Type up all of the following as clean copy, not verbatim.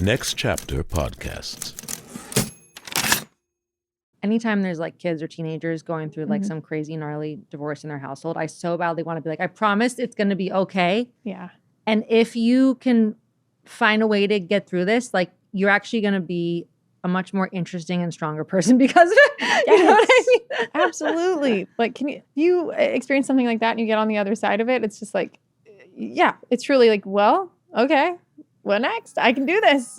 Next Chapter Podcasts. Anytime there's like kids or teenagers going through like some crazy gnarly divorce in their household, I so badly want to be like, I promise it's going to be okay. Yeah. And if you can find a way to get through this, like you're actually going to be a much more interesting and stronger person because of it. Yes. You know what I mean? Absolutely. Like, you experience something like that and you get on the other side of it, it's just like, yeah, it's really like, well, okay, what next? I can do this.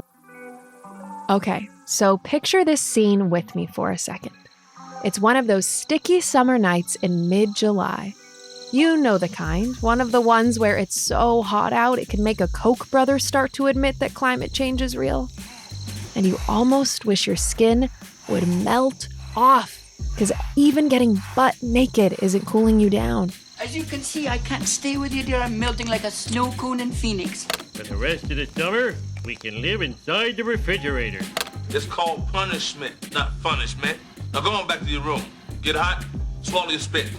Okay, so picture this scene with me for a second. It's one of those sticky summer nights in mid-July. You know the kind, one of the ones where it's so hot out it can make a Koch brother start to admit that climate change is real. And you almost wish your skin would melt off, because even getting butt naked isn't cooling you down. As you can see, I can't stay with you, dear. I'm melting like a snow cone in Phoenix. For the rest of the summer, we can live inside the refrigerator. It's called punishment, not punishment. Now go on back to your room. Get hot, swallow your spit.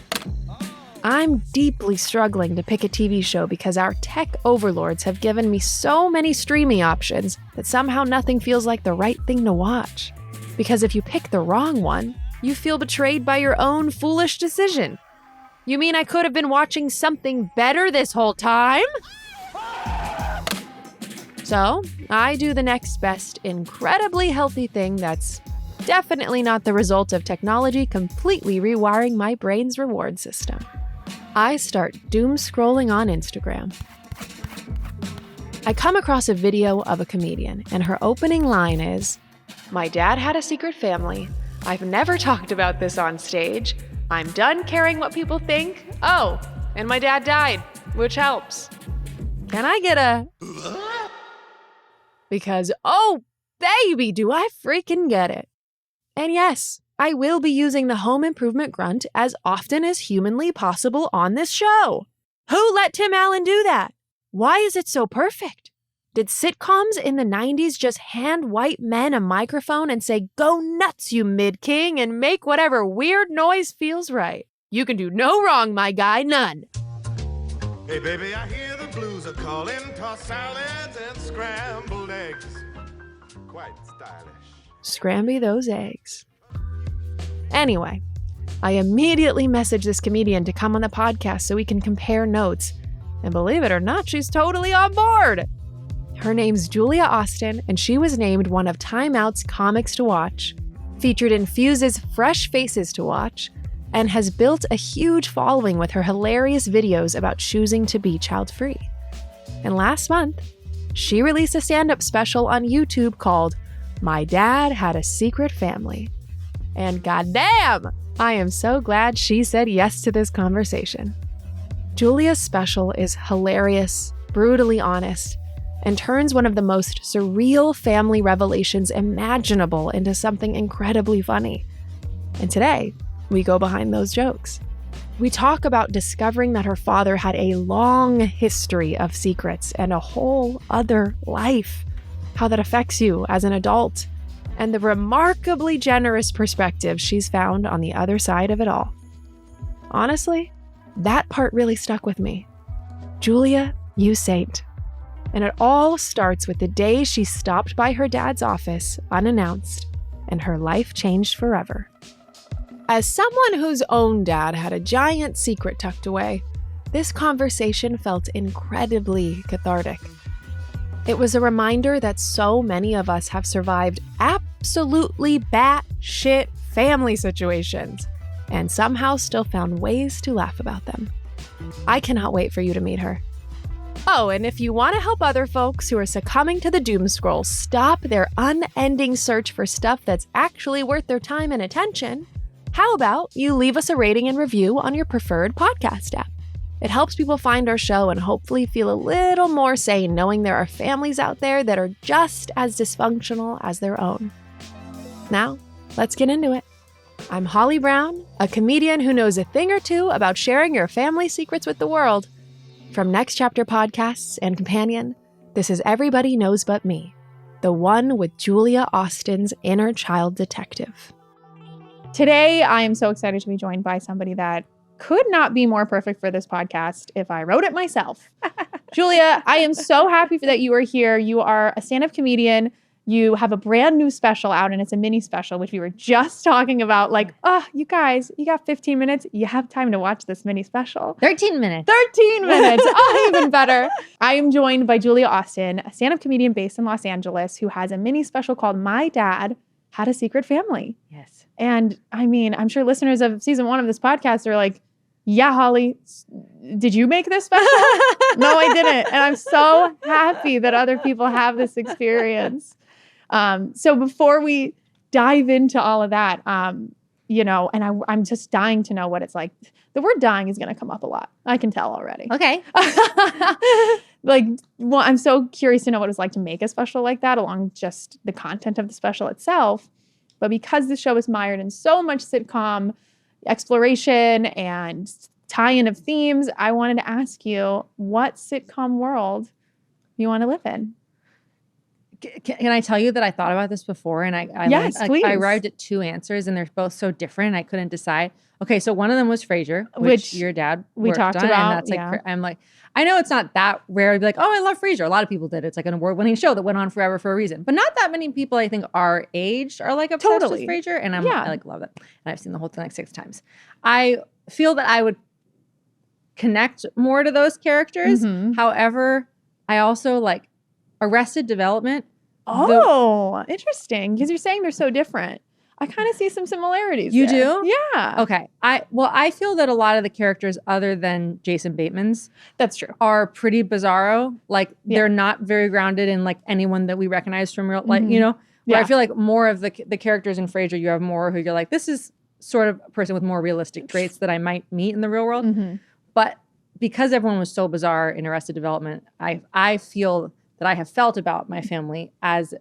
I'm deeply struggling to pick a TV show because our tech overlords have given me so many streaming options that somehow nothing feels like the right thing to watch. Because if you pick the wrong one, you feel betrayed by your own foolish decision. You mean I could have been watching something better this whole time? So, I do the next best incredibly healthy thing that's definitely not the result of technology completely rewiring my brain's reward system. I start doom scrolling on Instagram. I come across a video of a comedian, and her opening line is, "My dad had a secret family. I've never talked about this on stage. I'm done caring what people think. Oh, and my dad died, which helps. Can I get a..." Because, oh, baby, do I freaking get it. And yes, I will be using the home improvement grunt as often as humanly possible on this show. Who let Tim Allen do that? Why is it so perfect? Did sitcoms in the 90s just hand white men a microphone and say, "Go nuts, you mid-king, and make whatever weird noise feels right"? You can do no wrong, my guy, none. Hey, baby, I hear the blues are calling. Toss salads and scrambled eggs. Quite stylish. Scramby those eggs. Anyway, I immediately message this comedian to come on the podcast so we can compare notes. And believe it or not, she's totally on board. Her name's Julia Austin, and she was named one of Time Out's Comics to Watch, featured in Fuse's Fresh Faces to Watch, and has built a huge following with her hilarious videos about choosing to be child-free. And last month, she released a stand-up special on YouTube called My Dad Had a Secret Family. And goddamn, I am so glad she said yes to this conversation. Julia's special is hilarious, brutally honest, and turns one of the most surreal family revelations imaginable into something incredibly funny. And today, we go behind those jokes. We talk about discovering that her father had a long history of secrets and a whole other life, how that affects you as an adult, and the remarkably generous perspective she's found on the other side of it all. Honestly, that part really stuck with me. Julia, you saint. And it all starts with the day she stopped by her dad's office unannounced, and her life changed forever. As someone whose own dad had a giant secret tucked away, this conversation felt incredibly cathartic. It was a reminder that so many of us have survived absolutely batshit family situations and somehow still found ways to laugh about them. I cannot wait for you to meet her. Oh, and if you want to help other folks who are succumbing to the doom scroll stop their unending search for stuff that's actually worth their time and attention, how about you leave us a rating and review on your preferred podcast app? It helps people find our show and hopefully feel a little more sane knowing there are families out there that are just as dysfunctional as their own. Now, let's get into it. I'm Holly Brown, a comedian who knows a thing or two about sharing your family secrets with the world. From Next Chapter Podcasts and Companion, this is Everybody Knows But Me, the one with Julia Austin's inner child detective. Today, I am so excited to be joined by somebody that could not be more perfect for this podcast if I wrote it myself. Julia, I am so happy that you are here. You are a stand-up comedian. You have a brand new special out, and it's a mini special, which we were just talking about. Like, you guys, you got 15 minutes. You have time to watch this mini special. 13 minutes. 13 minutes. Even better. I am joined by Julia Austin, a stand-up comedian based in Los Angeles who has a mini special called My Dad Had a Secret Family. Yes. And I mean, I'm sure listeners of season 1 of this podcast are like, yeah, Holly, did you make this special? No, I didn't. And I'm so happy that other people have this experience. So before we dive into all of that, and I'm just dying to know what it's like. The word dying is going to come up a lot. I can tell already. Okay. I'm so curious to know what it's like to make a special like that, along just the content of the special itself. But because the show is mired in so much sitcom exploration and tie-in of themes, I wanted to ask you what sitcom world you want to live in. Can I tell you that I thought about this before, and Yes, please. I arrived at 2 answers, and they're both so different. I couldn't decide. Okay, so one of them was Frasier, which your dad we talked on, about. And that's like, yeah. I'm like, I know it's not that rare to be like, oh, I love Frasier. A lot of people did. It's like an award-winning show that went on forever for a reason. But not that many people, I think, our age are like obsessed Totally. with Frasier, and I like love it. And I've seen the whole thing like 6 times. I feel that I would connect more to those characters. Mhm. However, I also like Arrested Development. Oh, interesting. Because you're saying they're so different. I kind of see some similarities. You there. do? Yeah. Okay. I feel that a lot of the characters other than Jason Bateman's That's true. are pretty bizarro. Like Yeah. they're not very grounded in like anyone that we recognize from real like, Mhm. you know, where Yeah. I feel like more of the characters in Frasier, you have more who you're like, this is sort of a person with more realistic traits that I might meet in the real world. Mhm. But because everyone was so bizarre in Arrested Development, I feel that I have felt about my family as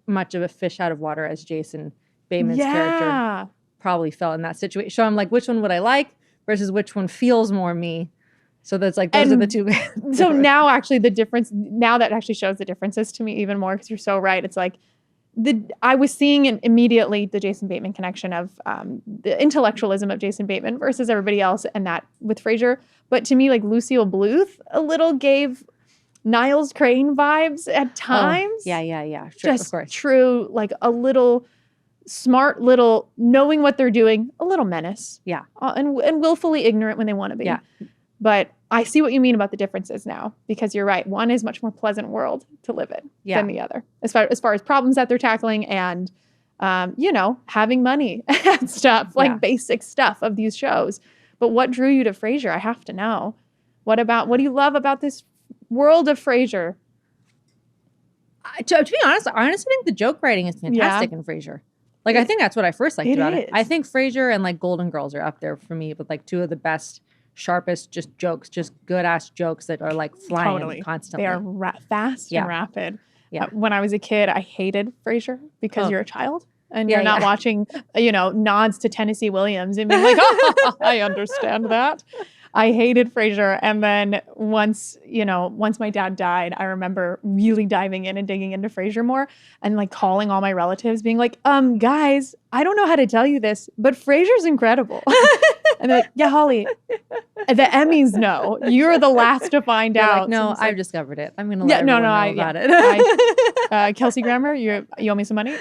much of a fish out of water as Jason Bateman's character probably felt in that situation. So I'm like, which one would I like versus which one feels more me? So that's like, those are the two. So now actually the difference, now that actually shows the differences to me even more, because you're so right. It's like, I was seeing immediately the Jason Bateman connection of the intellectualism of Jason Bateman versus everybody else, and that with Frasier. But to me, like Lucille Bluth a little gave Niles Crane vibes at times. Oh, yeah. Sure, Just of course. true, like a little smart, little knowing what they're doing, a little menace. Yeah. And willfully ignorant when they want to be. Yeah. But I see what you mean about the differences now, because you're right. One is much more pleasant world to live in than the other, as far as problems that they're tackling and, having money and stuff, like basic stuff of these shows. But what drew you to Frasier? I have to know. What do you love about this world of Frasier? To be honest, I honestly think the joke writing is fantastic in Frasier. Like, I think that's what I first liked about it. I think Frasier and like Golden Girls are up there for me with like 2 of the best, sharpest just good ass jokes that are like flying constantly. They are fast and rapid. Yeah. When I was a kid, I hated Frasier because you're a child and you're not watching, nods to Tennessee Williams and being like, oh, I understand that. I hated Frasier. And then once my dad died, I remember really diving in and digging into Frasier more and like calling all my relatives being like, guys, I don't know how to tell you this, but Frasier's incredible. And they're like, yeah, Holly, the Emmys know. You're the last to find out. Like, no, So it's I've discovered it. I'm going to let everyone know about it. Kelsey Grammer, you owe me some money.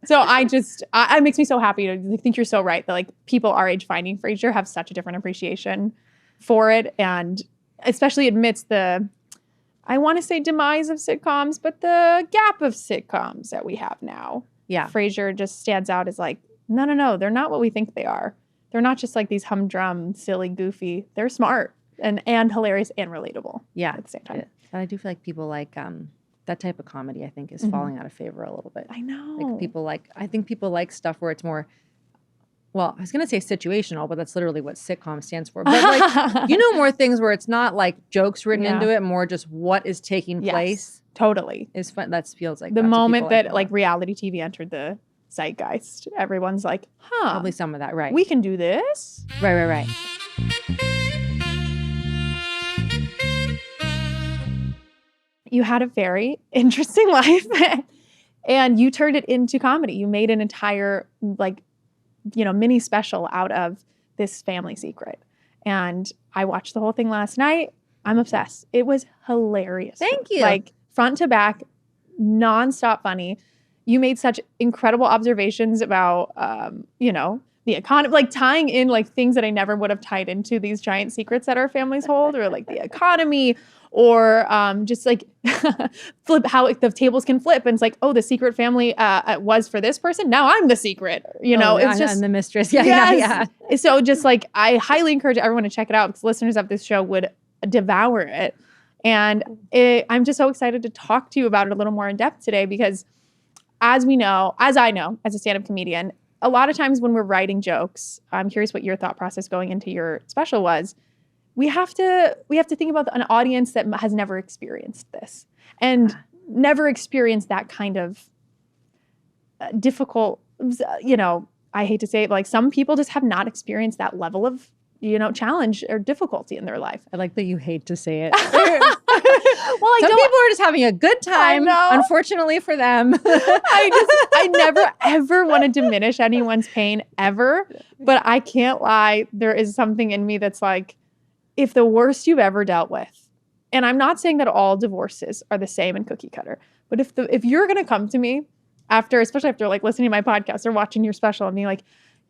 So it makes me so happy to think you're so right that like people our age finding Frasier have such a different appreciation for it, and especially amidst the, I want to say demise of sitcoms, but the gap of sitcoms that we have now. Yeah. Frasier just stands out as like, no, they're not what we think they are. They're not just like these humdrum, silly, goofy. They're smart and hilarious and relatable. Yeah. At the same time. But I do feel like people like that type of comedy, I think, is falling out of favor a little bit. I know. I think people like stuff where it's more, well, I was going to say situational, but that's literally what sitcom stands for. But like, more things where it's not like jokes written into it, more just what is taking place. Totally. Is fun. That feels like the moment that like reality TV entered the zeitgeist, everyone's like, probably some of that, right? We can do this. Right. You had a very interesting life and you turned it into comedy. You made an entire mini special out of this family secret. And I watched the whole thing last night. I'm obsessed. It was hilarious. Thank you. Like front to back, nonstop funny. You made such incredible observations about, the economy, like tying in like things that I never would have tied into these giant secrets that our families hold, or like the economy, or just like flip how like, the tables can flip. And it's like, oh, the secret family was for this person. Now I'm the secret. It's just I'm the mistress. Yeah, yes. Yeah. So just like I highly encourage everyone to check it out because listeners of this show would devour it. And I'm just so excited to talk to you about it a little more in depth today because as I know, as a stand-up comedian, a lot of times when we're writing jokes, I'm curious what your thought process going into your special was. We have to think about an audience that has never experienced this and never experienced that kind of difficult, I hate to say it, but like some people just have not experienced that level of, challenge or difficulty in their life. I like that you hate to say it. Well, Some people are just having a good time, unfortunately for them. I never, ever want to diminish anyone's pain ever, but I can't lie. There is something in me that's like, if the worst you've ever dealt with, and I'm not saying that all divorces are the same and cookie cutter, but if you're going to come to me especially after like listening to my podcast or watching your special and being like,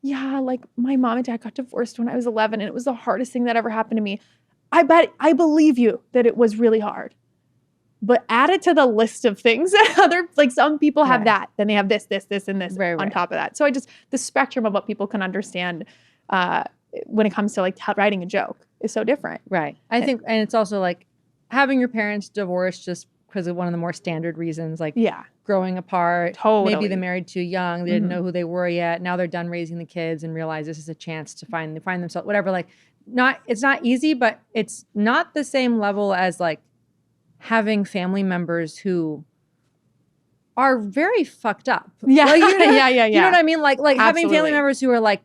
yeah, like my mom and dad got divorced when I was 11 and it was the hardest thing that ever happened to me. I believe you that it was really hard. But add it to the list of things that some people have that. Then they have this, and this on top of that. So the spectrum of what people can understand when it comes to like writing a joke is so different. Right. I think, and it's also like having your parents divorced just because of one of the more standard reasons, like growing apart. Totally. Maybe they married too young. They didn't know who they were yet. Now they're done raising the kids and realize this is a chance to find themselves, whatever. Like it's not easy, but it's not the same level as like having family members who are very fucked up. Yeah. Like, yeah. You know what I mean? Like having family members who are like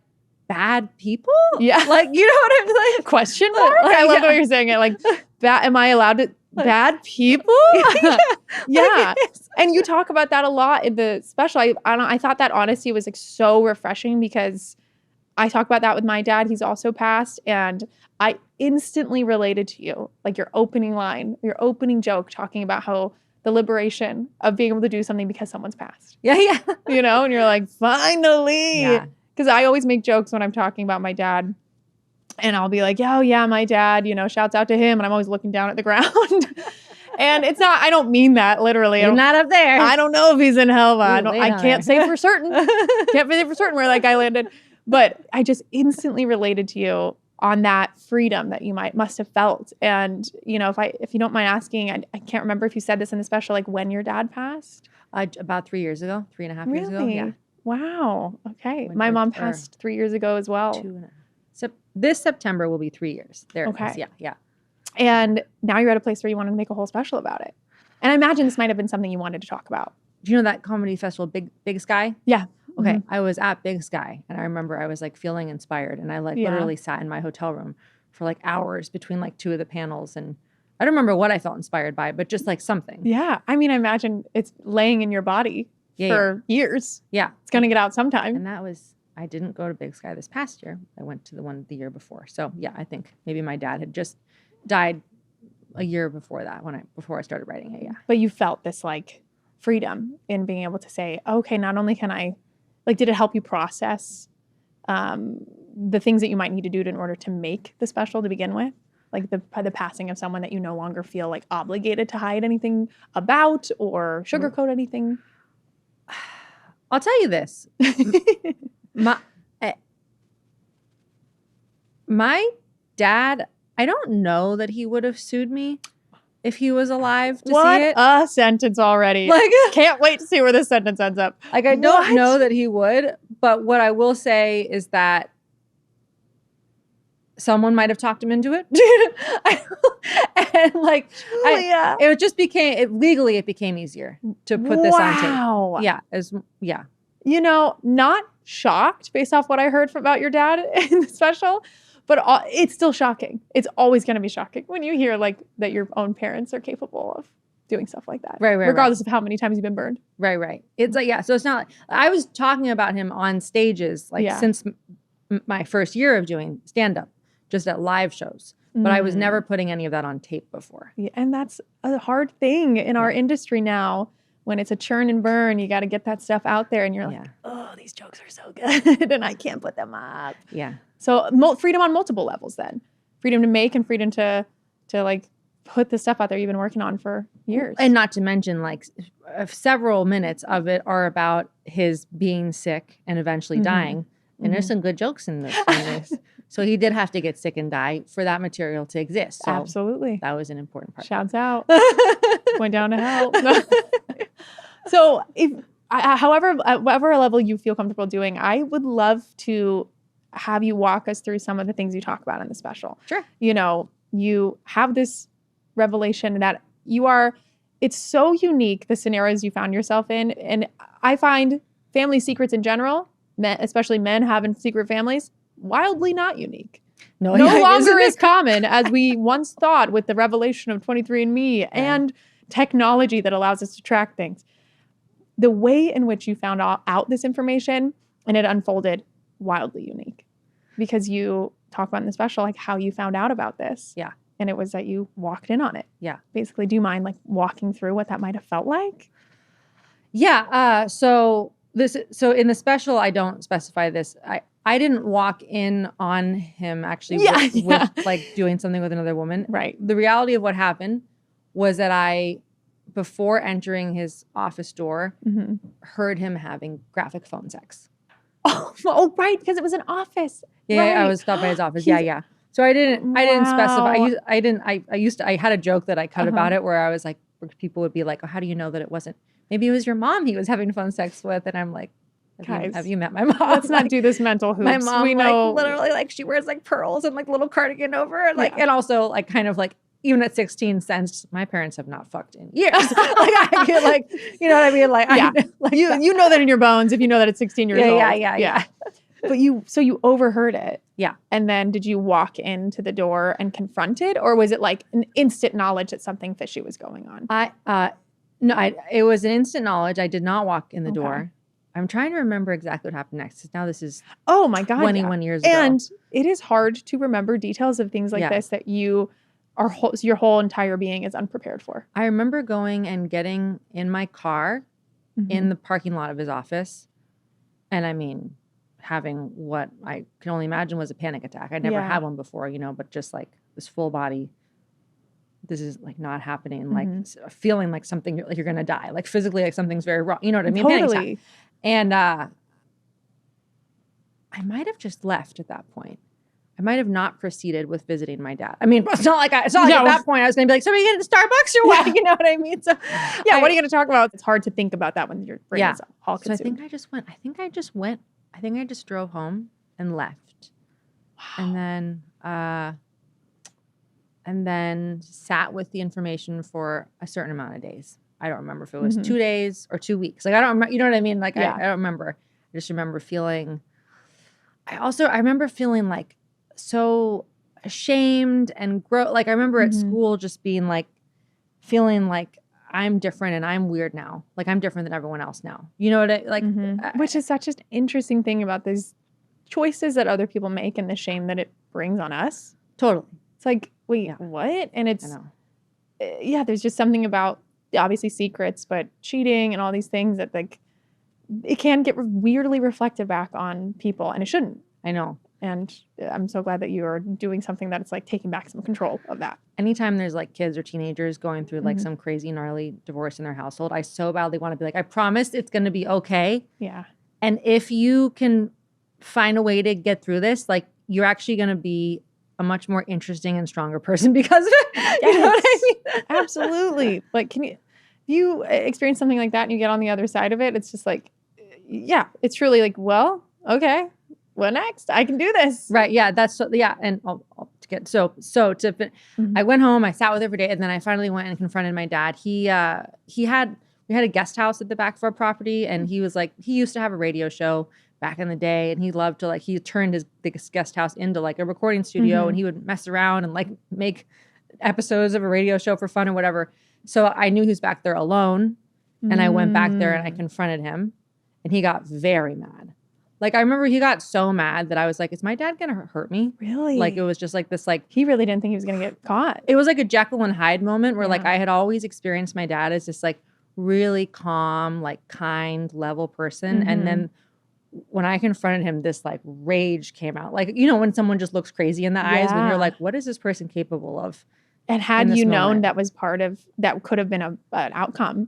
bad people. Yeah. Like, you know what I mean? Like, question mark? I love the way you're saying it. Like, am I allowed to, bad people? Yeah. And you talk about that a lot in the special. I thought that honesty was like so refreshing because I talk about that with my dad. He's also passed. And I instantly related to you. Like your opening line, your opening joke talking about how the liberation of being able to do something because someone's passed. Yeah. And you're like, finally. Yeah. Because I always make jokes when I'm talking about my dad. And I'll be like, oh, yeah, my dad, shouts out to him. And I'm always looking down at the ground. And it's not, I don't mean that literally. You're not up there. I don't know if he's in hell. I can't say for certain. Can't say for certain where that guy landed. But I just instantly related to you on that freedom that you must have felt. And, if you don't mind asking, I can't remember if you said this in the special, like when your dad passed. About 3 years ago, 3.5 years ago. Yeah. Wow. Okay. My mom passed 3 years ago as well. This September will be 3 years. Okay. Yeah. And now you're at a place where you wanted to make a whole special about it. And I imagine this might have been something you wanted to talk about. Do you know that comedy festival, Big Sky? Yeah. Okay. Mm-hmm. I was at Big Sky and I remember I was like feeling inspired and I literally sat in my hotel room for like hours between like two of the panels and I don't remember what I felt inspired by, but just like something. Yeah. I mean, I imagine it's laying in your body for years. Yeah. It's going to get out sometime. And I didn't go to Big Sky this past year. I went to the one the year before. So yeah, I think maybe my dad had just died a year before that before I started writing it. Yeah. But you felt this like freedom in being able to say, okay, not only can I, like, did it help you process the things that you might need to do in order to make the special to begin with? Like the passing of someone that you no longer feel like obligated to hide anything about or sugarcoat anything? I'll tell you this. My dad, I don't know that he would have sued me if he was alive to see it. What a sentence already. Like, can't wait to see where this sentence ends up. Like, I don't know that he would, but what I will say is that someone might have talked him into it. And like, it just became, legally it became easier to put this on tape. Yeah. Not shocked based off what I heard about your dad in the special, but it's still shocking. It's always going to be shocking when you hear like that your own parents are capable of doing stuff like that. Right. Regardless of how many times you've been burned. Right. It's like, so it's not like, I was talking about him on stages, like since my first year of doing stand-up, just at live shows. but I was never putting any of that on tape before. Yeah, and that's a hard thing in our industry now. When it's a churn and burn, you got to get that stuff out there, and you're like, oh, these jokes are so good, and I can't put them up. Yeah. So freedom on multiple levels then. Freedom to make and freedom to like put the stuff out there you've been working on for years. And not to mention, like, several minutes of it are about his being sick and eventually dying. And there's some good jokes in this. So he did have to get sick and die for that material to exist. So absolutely. that was an important part. Shouts out. Went down to hell. So however, at whatever level you feel comfortable doing, I would love to have you walk us through some of the things you talk about in the special. Sure. You know, you have this revelation that it's so unique, the scenarios you found yourself in. And I find family secrets in general, especially men having secret families, wildly not unique. No longer as common as we once thought with the revelation of 23andMe and technology that allows us to track things. The way in which you found out this information and it unfolded, wildly unique. Because you talk about in the special, like, how you found out about this. Yeah. And it was that you walked in on it. Yeah. Basically, do you mind like walking through what that might have felt like? Yeah. So in the special, I don't specify this. I didn't walk in on him actually with like doing something with another woman. Right. The reality of what happened was that before entering his office door, heard him having graphic phone sex. Oh, right, because it was an office. Yeah, right. I was stopped by his office. Yeah. So I didn't specify. I had a joke that I cut about it where I was like, where people would be like, oh, how do you know that it wasn't? Maybe it was your mom he was having phone sex with. And I'm like, have you met my mom? Let's not do this mental hoops. My mom, we know. literally, like, she wears like pearls and like little cardigan over, and like, and also like kind of like, even at 16, sensed my parents have not fucked in years. Like, I feel like, you know what I mean? Like, you know that in your bones if you know that at 16 years old. Yeah. But you overheard it. Yeah. And then did you walk into the door and confront it, or was it like an instant knowledge that something fishy was going on? It was an instant knowledge. I did not walk in the door. I'm trying to remember exactly what happened next. 'Cause now this is 21 years ago. And it is hard to remember details of things like this that your whole entire being is unprepared for. I remember going and getting in my car in the parking lot of his office. And I mean, having what I can only imagine was a panic attack. I'd never had one before, but just like this full body, this is like not happening. And like feeling like something, like you're going to die, like physically, like something's very wrong. You know what I mean? Totally. And I might have just left at that point. I might have not proceeded with visiting my dad. I mean, it's not like at that point I was going to be like, so are you getting to Starbucks or what? You know what I mean? So what are you going to talk about? It's hard to think about that when your brain is all consumed. So I think I just drove home and left. Wow. And then sat with the information for a certain amount of days. I don't remember if it was 2 days or 2 weeks. Like, I don't remember, you know what I mean? Like, I don't remember. I just remember feeling, I remember feeling like so ashamed and like, I remember at school just being like, feeling like I'm different and I'm weird now. Like, I'm different than everyone else now. You know what I, like? Which is such an interesting thing about these choices that other people make and the shame that it brings on us. Totally. It's like, wait, what? And it's, there's just something about obviously secrets, but cheating and all these things that like, it can get weirdly reflected back on people, and it shouldn't. I know. And I'm so glad that you are doing something that's like taking back some control of that. Anytime there's like kids or teenagers going through like some crazy gnarly divorce in their household, I so badly want to be like, I promise it's going to be okay. Yeah. And if you can find a way to get through this, like, you're actually going to be a much more interesting and stronger person because of it. Yes. You know what I mean? Absolutely. Like, you experience something like that and you get on the other side of it, it's just like, it's truly like, well, okay, what next? I can do this. Right. Yeah. And I went home, I sat with her for a day, and then I finally went and confronted my dad. We had a guest house at the back of our property, and he was like, he used to have a radio show back in the day, and he loved to, like, he turned his guest house into like a recording studio, and he would mess around and like make episodes of a radio show for fun or whatever. So I knew he was back there alone, and I went back there and I confronted him, and he got very mad. Like, I remember he got so mad that I was like, is my dad going to hurt me? Really? Like, it was just like this, like, he really didn't think he was going to get caught. it was like a Jekyll and Hyde moment where like Yeah. I had always experienced my dad as this like really calm, like kind, level person. Mm-hmm. And then when I confronted him, this like rage came out. Like, you know, when someone just looks crazy in the eyes, when Yeah. you're like, what is this person capable of? And had in this you known moment. that was part of, that could have been an outcome,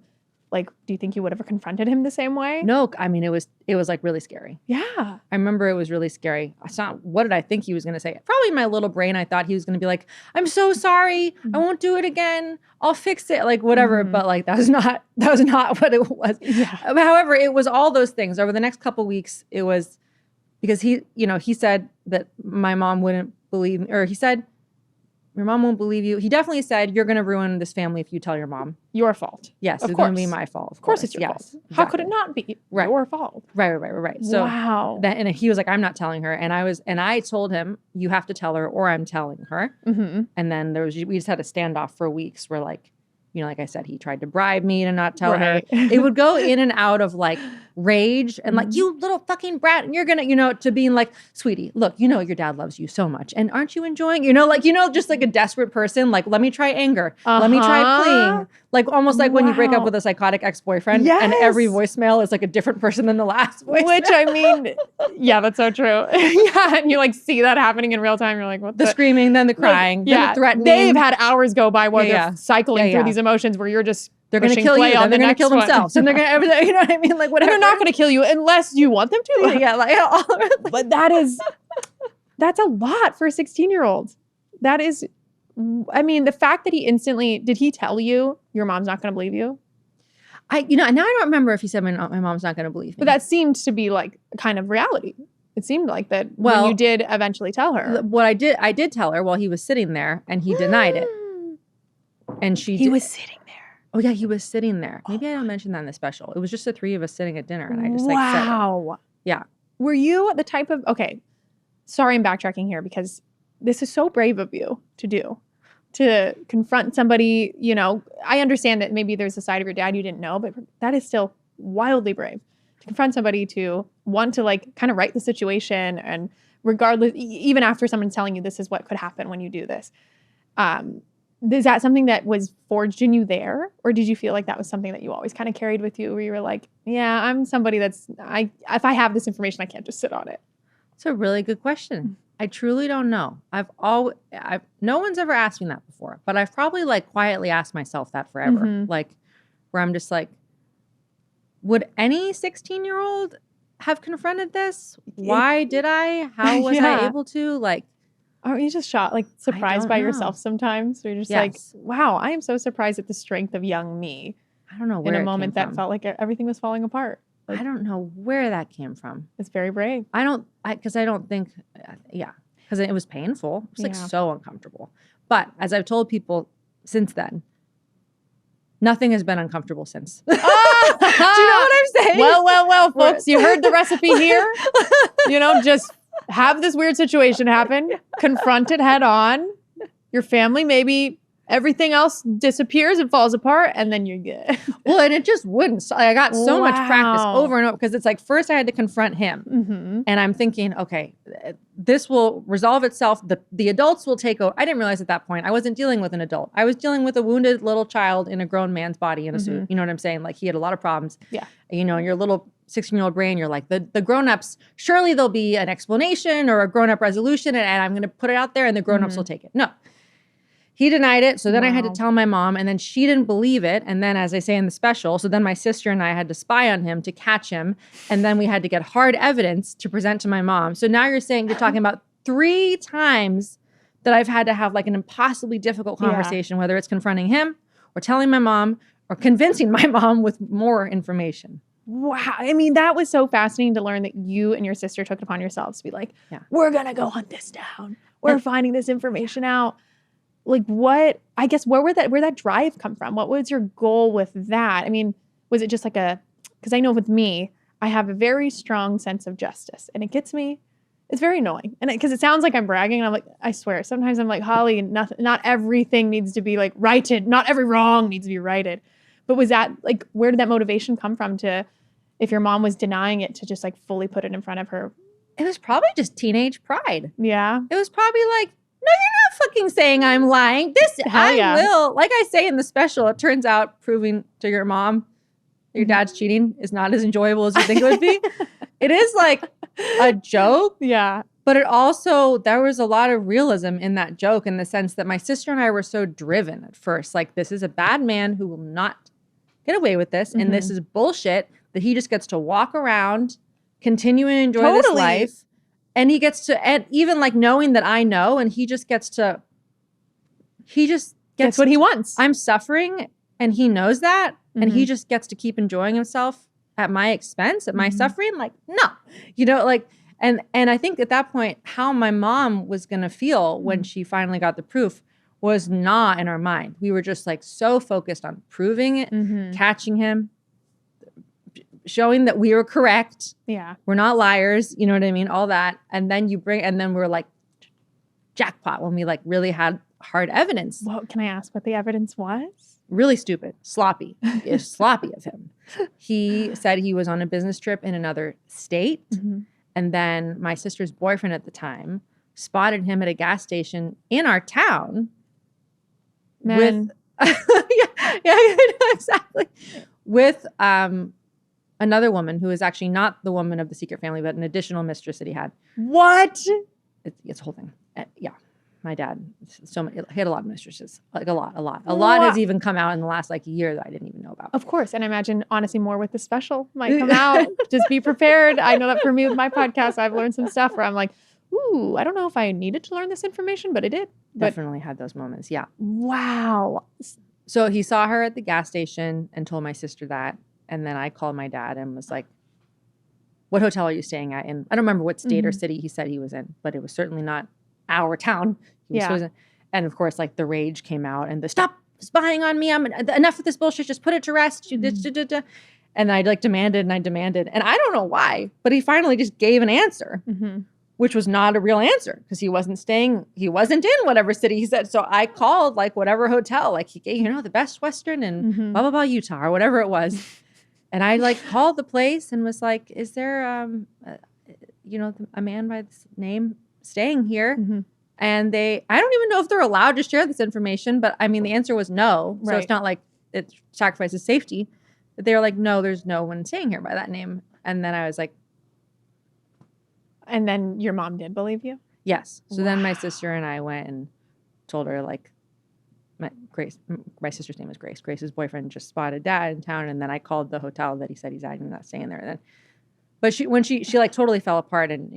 like, do you think you would have confronted him the same way? No, I mean, it was like really scary. Yeah. I remember it was really scary. It's not, what did I think he was going to say? Probably in my little brain, I thought he was going to be like, I'm so sorry. I won't do it again. I'll fix it. Like whatever. Mhm. But like, that was not what it was. Yeah. However, it was all those things over the next couple weeks. It was because he said that my mom wouldn't believe me, or he said, your mom won't believe you. He definitely said, you're going to ruin this family if you tell your mom. Your fault. Yes, Of it's going to be course. my fault. Of course it's your Yes, fault. How could exactly. it not be Right. your fault? Right. So wow. and he was like, I'm not telling her. And I told him, you have to tell her or I'm telling her. Mm-hmm. And then we just had a standoff for weeks where like, you know, like I said, he tried to bribe me to not tell her. Right. It would go in and out of like rage and like, Mhm. you little fucking brat. And you're going to, you know, to being like, sweetie, look, you know, your dad loves you so much. And aren't you enjoying, you know, like, you know, just like a desperate person. Like, let me try anger. Let me try Uh-huh. pleading. Like almost like when you break up Wow. with a psychotic ex-boyfriend and every Yes. voicemail is like a different person than the last voicemail. Which I mean, yeah, that's so true. Yeah, and you like see that happening in real time. You're like, what the screaming, then the crying, then yeah, the threatening. they've had hours go by while Yeah, they're cycling Yeah, through yeah. these emotions where you're just They're going to pushing kill play you. on Then they're the going to kill next one. themselves. And they're going to, you know what I mean? Like whatever. They're not going to kill you unless you want them to. Yeah, like all But that's a lot for a 16-year-old. That is, I mean, the fact that did he tell you your mom's not going to believe you? now I don't remember if he said my mom's not going to believe me. But that seemed to be like kind of reality. It seemed like that Well, when you did eventually tell her. what I did tell her while he was sitting there, and he denied it. And He was sitting there. Oh yeah, he was sitting there. Maybe I don't mention that in the special. It was just the three of us sitting at dinner, and I just like said it. Wow. Yeah. Were you the type of, okay, sorry I'm backtracking here because this is so brave of you to do. To confront somebody, you know, I understand that maybe there's a side of your dad you didn't know, but that is still wildly brave. To confront somebody, to want to like kind of right the situation, and regardless, even after someone's telling you this is what could happen when you do this. Is that something that was forged in you there? Or did you feel like that was something that you always kind of carried with you where you were like, yeah, I'm somebody if I have this information, I can't just sit on it. It's a really good question. I truly don't know. No one's ever asked me that before, but I've probably like quietly asked myself that forever. Mhm. Like where I'm just like, would any 16-year-old have confronted this? Why did I? How was I Yeah. able to? Like, Aren't you just surprised don't by know. yourself sometimes? Where you're just Yes. like, wow, I am so surprised at the strength of young me I don't know where in a it moment came that from. felt like everything was falling apart. I don't know where that came from. It's very brave. Because I don't think, because it was painful. It was like Yeah. so uncomfortable. But as I've told people since then, nothing has been uncomfortable since. Do you know what I'm saying? Well, folks, you heard the recipe here. You know, just have this weird situation happen, confront it head on. Your family, maybe everything else disappears and falls apart, and then you're good. Well, and it just wouldn't. So I got so much practice Wow. over and over because it's like first I had to confront him. Mm-hmm. And I'm thinking, okay, this will resolve itself. The adults will take over. I didn't realize at that point I wasn't dealing with an adult. I was dealing with a wounded little child in a grown man's body in a suit. You know what I'm saying? Like he had a lot of problems. Yeah. You know, in your little 16-year-old brain, you're like, the grown-ups, surely there'll be an explanation or a grown-up resolution and I'm going to put it out there and the grown-ups will take it. No. He denied it. So then I had to Wow. tell my mom, and then she didn't believe it. And then, as I say in the special, so then my sister and I had to spy on him to catch him. And then we had to get hard evidence to present to my mom. So now you're talking about 3 times that I've had to have like an impossibly difficult conversation, whether it's confronting him or telling my mom or convincing my mom with more information. Wow. I mean, that was so fascinating to learn that you and your sister took it upon yourselves to be like, Yeah. we're going to go hunt this down. We're finding this information out. Like where that drive come from? What was your goal with that? I mean, was it just like because I know with me, I have a very strong sense of justice and it gets me, it's very annoying. And because it sounds like I'm bragging and I'm like, I swear, sometimes I'm like, Holly, not everything needs to be like righted. Not every wrong needs to be righted. But was that like, where did that motivation come from to if your mom was denying it, to just like fully put it in front of her. It was probably just teenage pride. Yeah. It was probably like, no, you're not fucking saying I'm lying. I will. Like I say in the special, it turns out proving to your mom your dad's cheating is not as enjoyable as you think it would be. It is like a joke. Yeah. But it also, there was a lot of realism in that joke, in the sense that my sister and I were so driven at first. Like, this is a bad man who will not get away with this. And this is bullshit that he just gets to walk around, continue and enjoy this life. And he gets to, and even like knowing that I know, and he just gets what he wants. I'm suffering and he knows that. And he just gets to keep enjoying himself at my expense, at my suffering. Like, no, like, and I think at that point, how my mom was going to feel when she finally got the proof was not in our mind. We were just like so focused on proving it, catching him, showing that we were correct. Yeah. We're not liars. You know what I mean? All that. And then we're like jackpot when we like really had hard evidence. Well, can I ask what the evidence was? Really stupid, sloppy. It's sloppy of him. He said he was on a business trip in another state. And then my sister's boyfriend at the time spotted him at a gas station in our town. Man. Exactly. With another woman who is actually not the woman of the secret family, but an additional mistress that he had. What? It's a whole thing. Yeah. My dad, he had a lot of mistresses, like a lot. A lot has even come out in the last like year that I didn't even know about. Of course. And I imagine, honestly, more with the special might come out. Just be prepared. I know that for me with my podcast, I've learned some stuff where I'm like, ooh, I don't know if I needed to learn this information, but I did. Definitely had those moments. Yeah. Wow. So he saw her at the gas station and told my sister that. And then I called my dad and was like, what hotel are you staying at? And I don't remember what state or city he said he was in, but it was certainly not our town. And of course, like the rage came out and the stop spying on me. I'm enough with this bullshit. Just put it to rest. And I like demanded. And I don't know why, but he finally just gave an answer, which was not a real answer because he wasn't in whatever city he said. So I called like whatever hotel, like he gave, the Best Western in blah, blah, blah, Utah or whatever it was. And I like called the place and was like, is there, a man by this name staying here? And I don't even know if they're allowed to share this information, but I mean, the answer was no. So it's not like it sacrifices safety. But they were like, no, there's no one staying here by that name. And then I was like. And then your mom did believe you? Yes. So then my sister and I went and told her like, my sister's name is Grace. Grace's boyfriend just spotted dad in town. And then I called the hotel that he said he's at and not staying there. But she like totally fell apart and,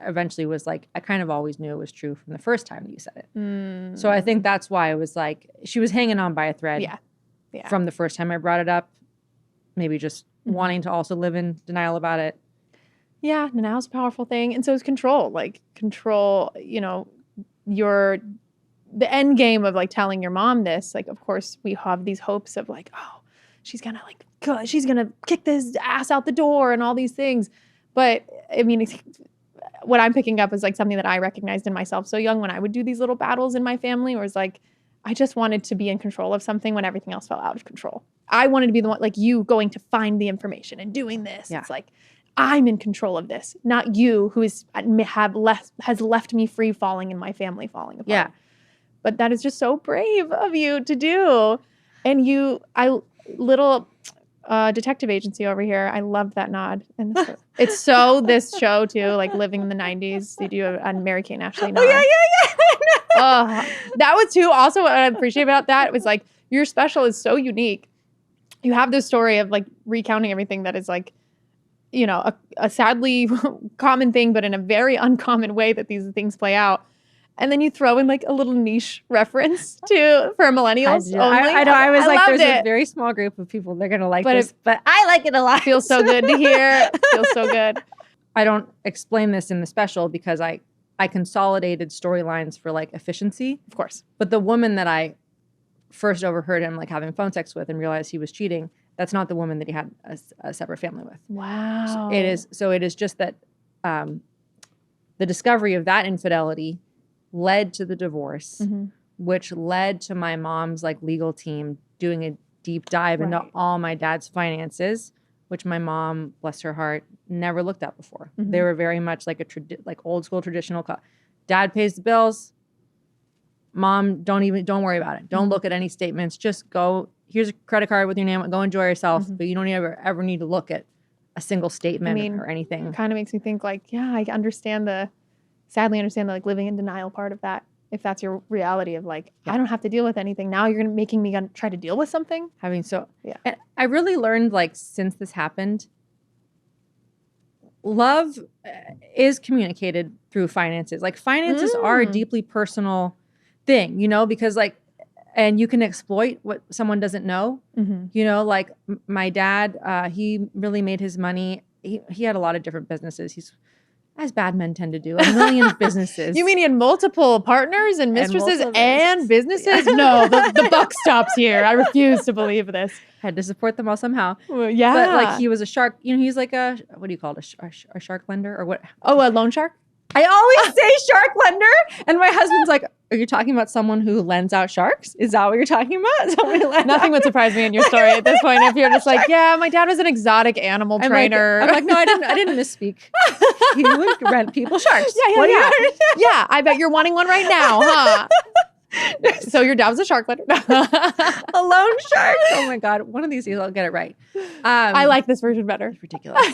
eventually was like, I kind of always knew it was true from the first time that you said it. So I think that's why it was like, she was hanging on by a thread from the first time I brought it up, maybe just wanting to also live in denial about it. Yeah, denial's a powerful thing. And so is control. Like control, the end game of like telling your mom this, like, of course we have these hopes of like, oh, she's gonna kick this ass out the door and all these things. But I mean, what I'm picking up is like something that I recognized in myself so young when I would do these little battles in my family where it's like, I just wanted to be in control of something when everything else fell out of control. I wanted to be the one, like you going to find the information and doing this. Yeah. It's like, I'm in control of this, not you who has left me free falling and my family falling apart. Yeah. But that is just so brave of you to do. And little detective agency over here. I loved that nod. And it's so this show too, like living in the 90s. They do a Mary Kate and Ashley nod. Oh yeah. That was too. Also, what I appreciate about that was like your special is so unique. You have this story of like recounting everything that is like, a sadly common thing, but in a very uncommon way that these things play out. And then you throw in like a little niche reference for millennials only. I know. I was like, there's a very small group of people they're gonna like this, but I like it a lot. Feels so good to hear. Feels so good. I don't explain this in the special because I consolidated storylines for like efficiency, of course. But the woman that I first overheard him like having phone sex with and realized he was cheating, that's not the woman that he had a separate family with. Wow. It is just that the discovery of that infidelity led to the divorce, which led to my mom's like legal team doing a deep dive into all my dad's finances, which my mom, bless her heart, never looked at before. They were very much like like old school traditional. Dad pays the bills. Mom, don't worry about it. Don't look at any statements. Just go. Here's a credit card with your name. Go enjoy yourself. But you don't ever need to look at a single statement or anything. It kind of makes me think like, yeah, I sadly understand the like living in denial part of that. If that's your reality of like, I don't have to deal with anything. Now you're making me try to deal with something. And I really learned like since this happened, love is communicated through finances. Like finances are a deeply personal thing, you know, because like, and you can exploit what someone doesn't know, you know, like my dad, he really made his money. He had a lot of different businesses. As bad men tend to do, a million businesses. You mean he had multiple partners and mistresses and businesses? No, the buck stops here. I refuse to believe this. Had to support them all somehow. Well, yeah. But like he was a shark, you know, he's like what do you call it? A shark lender or what? Oh, a loan shark? I always say shark lender. And my husband's like, are you talking about someone who lends out sharks? Is that what you're talking about? Nothing would surprise me in your story at this point if you're just like, yeah, my dad was an exotic animal trainer. I'm like, no, I didn't misspeak. He would rent people sharks. Yeah. Yeah, I bet you're wanting one right now, huh? So your dad was a shark lender. A loan shark. Oh my God. One of these days I'll get it right. I like this version better. It's ridiculous.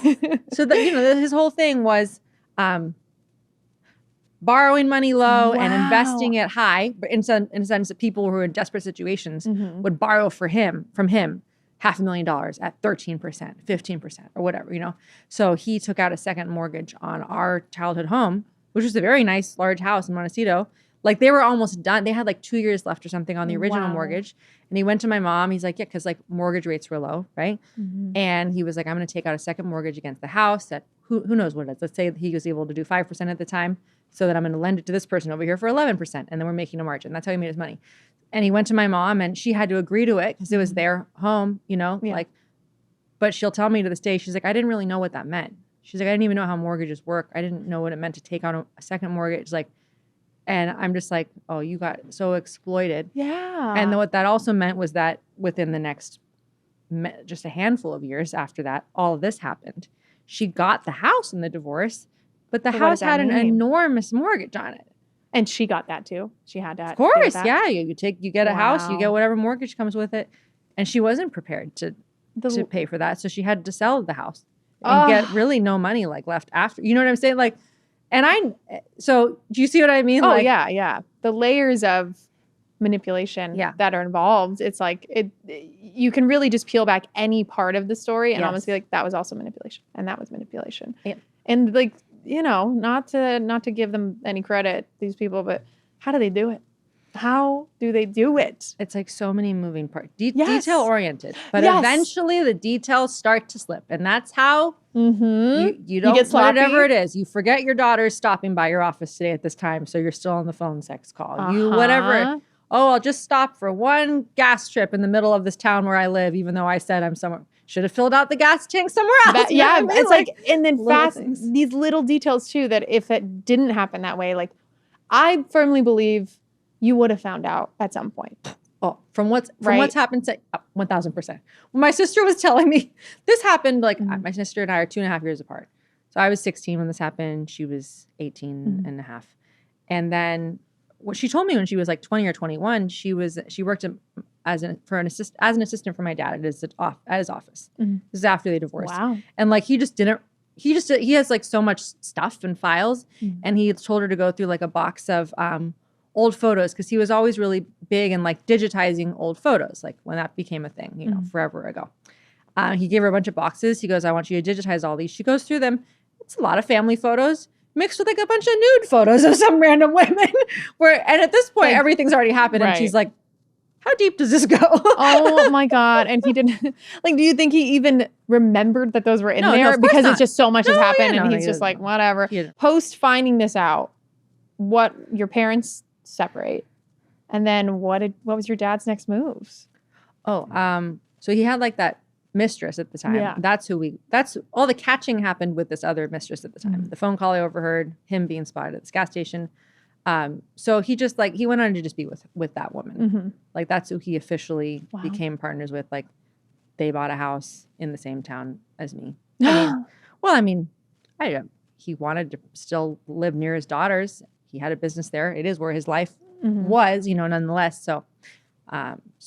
So his whole thing was borrowing money low and investing it high, but in a sense that people who are in desperate situations would borrow from him $500,000 at 13%, 15%, or whatever, you know. So he took out a second mortgage on our childhood home, which was a very nice large house in Montecito. Like they were almost done. They had like 2 years left or something on the original mortgage. And he went to my mom. He's like, yeah, because like mortgage rates were low, right? And he was like, I'm going to take out a second mortgage against the house that who knows what it is. Let's say he was able to do 5% at the time. So that I'm going to lend it to this person over here for 11%. And then we're making a margin. That's how he made his money. And he went to my mom and she had to agree to it because it was their home, you know, like, but she'll tell me to this day, she's like, I didn't really know what that meant. She's like, I didn't even know how mortgages work. I didn't know what it meant to take out a second mortgage. Like, and I'm just like, oh, you got so exploited. Yeah. And then what that also meant was that within the next, just a handful of years after that, all of this happened. She got the house in the divorce. But the house had an enormous mortgage on it. And she got that too. She had that. Of course, yeah. You get a house, you get whatever mortgage comes with it. And she wasn't prepared to pay for that. So she had to sell the house and get really no money like left after. You know what I'm saying? Like, so do you see what I mean? Oh, like, yeah. The layers of manipulation that are involved. It's like you can really just peel back any part of the story and almost be like, that was also manipulation. And that was manipulation. Yeah. And like, you know, not to give them any credit, these people, but how do they do it? How do they do it? It's like so many moving parts, detail oriented, but eventually the details start to slip. And that's how you don't get whatever it is. You forget your daughter's stopping by your office today at this time. So you're still on the phone sex call. You, whatever. Oh, I'll just stop for one gas trip in the middle of this town where I live, even though I said I'm somewhere. Should have filled out the gas tank somewhere else. It's like, and then these little details too, that if it didn't happen that way, like I firmly believe you would have found out at some point. Oh, from what's happened to 1000%. When my sister was telling me this happened, like my sister and I are 2.5 years apart. So I was 16 when this happened. She was 18 and a half. And then what she told me when she was like 20 or 21, she worked as an assistant for my dad at his office. This is after they divorced. Wow. And like he has like so much stuff and files, and he told her to go through like a box of old photos because he was always really big and like digitizing old photos, like when that became a thing, you know, forever ago. He gave her a bunch of boxes. He goes, I want you to digitize all these. She goes through them. It's a lot of family photos mixed with like a bunch of nude photos of some random women. And at this point, everything's already happened. And she's like, how deep does this go? Oh my God. And he didn't, like, do you think he even remembered that those were in there? Because it's just so much has happened and he's just like, whatever. Post finding this out, what your parents separate. And then what was your dad's next moves? So he had like that mistress at the time. Yeah. That's all the catching happened with this other mistress at the time. The phone call I overheard, him being spotted at this gas station. So he just like, he went on to just be with that woman. Like that's who he officially became partners with. Like they bought a house in the same town as me. I mean, he wanted to still live near his daughters. He had a business there. It is where his life was, nonetheless. So